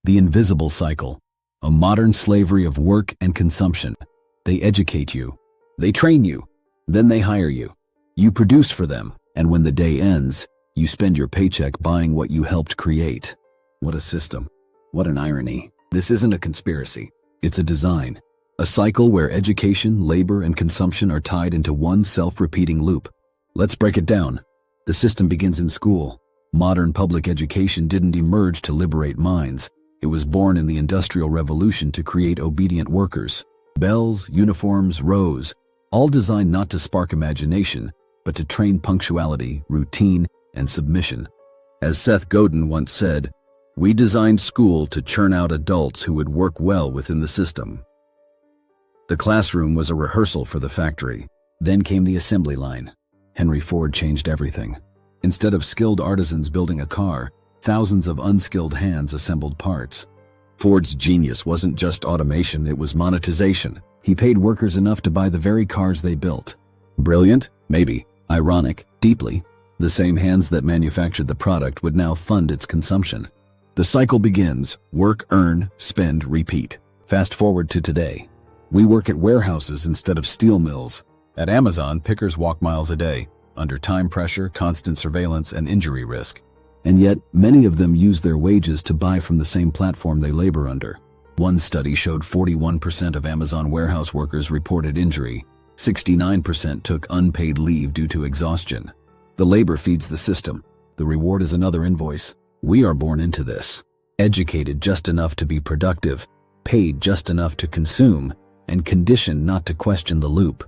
The invisible cycle, a modern slavery of work and consumption. They educate you, they train you, then they hire you. You produce for them, and when the day ends, you spend your paycheck buying what you helped create. What a system. What an irony. This isn't a conspiracy. It's a design. A cycle where education, labor, and consumption are tied into one self-repeating loop. Let's break it down. The system begins in school. Modern public education didn't emerge to liberate minds. It was born in the Industrial Revolution to create obedient workers. Bells, uniforms, rows, all designed not to spark imagination, but to train punctuality, routine, and submission. As Seth Godin once said, "We designed school to churn out adults who would work well within the system." The classroom was a rehearsal for the factory. Then came the assembly line. Henry Ford changed everything. Instead of skilled artisans building a car, thousands of unskilled hands assembled parts. Ford's genius wasn't just automation, it was monetization. He paid workers enough to buy the very cars they built. Brilliant? Maybe. Ironic? Deeply. The same hands that manufactured the product would now fund its consumption. The cycle begins: work, earn, spend, repeat. Fast forward to today. We work at warehouses instead of steel mills. At Amazon, pickers walk miles a day, under time pressure, constant surveillance, and injury risk. And yet, many of them use their wages to buy from the same platform they labor under. One study showed 41% of Amazon warehouse workers reported injury. 69% took unpaid leave due to exhaustion. The labor feeds the system. The reward is another invoice. We are born into this. Educated just enough to be productive, paid just enough to consume, and conditioned not to question the loop.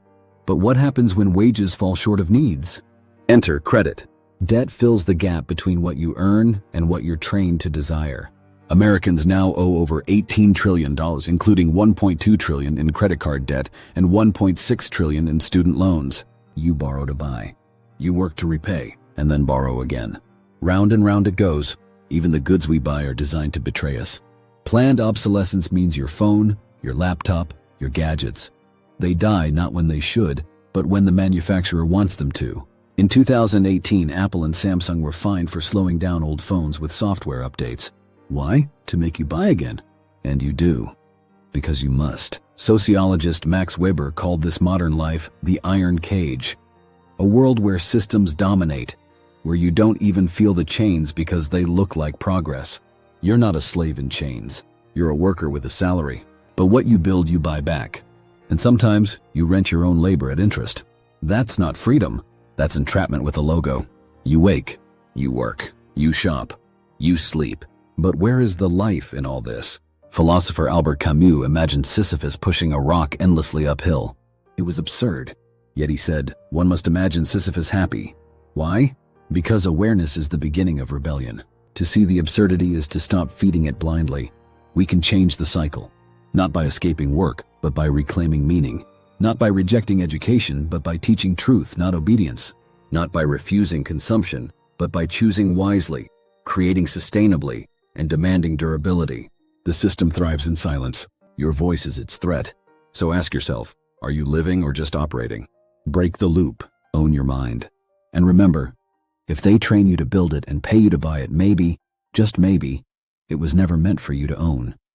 But what happens when wages fall short of needs? Enter credit. Debt fills the gap between what you earn and what you're trained to desire. Americans now owe over $18 trillion, including $1.2 trillion in credit card debt and $1.6 trillion in student loans. You borrow to buy. You work to repay, and then borrow again. Round and round it goes. Even the goods we buy are designed to betray us. Planned obsolescence means your phone, your laptop, your gadgets. They die not when they should, but when the manufacturer wants them to. In 2018, Apple and Samsung were fined for slowing down old phones with software updates. Why? To make you buy again. And you do. Because you must. Sociologist Max Weber called this modern life the iron cage. A world where systems dominate, where you don't even feel the chains because they look like progress. You're not a slave in chains. You're a worker with a salary. But what you build, you buy back. And sometimes you rent your own labor at interest. That's not freedom. That's entrapment with a logo. You wake, you work, you shop, you sleep. But where is the life in all this? Philosopher Albert Camus imagined Sisyphus pushing a rock endlessly uphill. It was absurd. Yet he said, one must imagine Sisyphus happy. Why? Because awareness is the beginning of rebellion. To see the absurdity is to stop feeding it blindly. We can change the cycle. Not by escaping work, but by reclaiming meaning. Not by rejecting education, but by teaching truth, not obedience. Not by refusing consumption, but by choosing wisely, creating sustainably, and demanding durability. The system thrives in silence. Your voice is its threat. So ask yourself, are you living or just operating? Break the loop. Own your mind. And remember, if they train you to build it and pay you to buy it, maybe, just maybe, it was never meant for you to own.